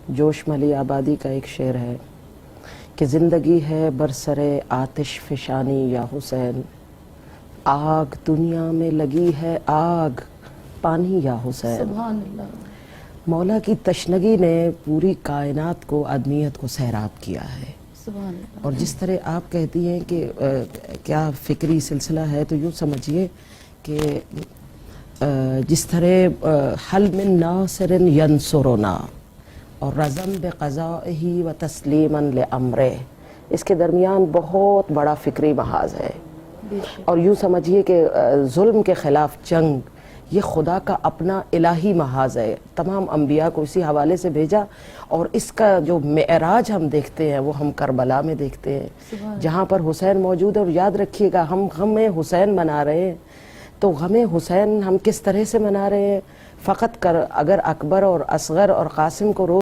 جوش ملی آبادی کا ایک شعر ہے کہ زندگی ہے برسر آتش فشانی یا حسین، آگ دنیا میں لگی ہے آگ پانی یا حسین۔ سبحان اللہ۔ مولا کی تشنگی نے پوری کائنات کو، آدمیت کو سیراب کیا ہے۔ سبحان اللہ۔ اور جس طرح آپ کہتی ہیں کہ کیا فکری سلسلہ ہے، تو یوں سمجھیے کہ جس طرح حل من ناصر ینصرنا اور رزم بقضائہ و تسلیما لامرہ، اس کے درمیان بہت بڑا فکری محاذ ہے۔ اور یوں سمجھیے کہ ظلم کے خلاف جنگ یہ خدا کا اپنا الہی محاذ ہے۔ تمام انبیاء کو اسی حوالے سے بھیجا، اور اس کا جو معراج ہم دیکھتے ہیں وہ ہم کربلا میں دیکھتے ہیں، جہاں پر حسین موجود ہے۔ اور یاد رکھیے گا، ہم غم حسین منا رہے ہیں، تو غم حسین ہم کس طرح سے منا رہے ہیں؟ فقط اگر اکبر اور اصغر اور قاسم کو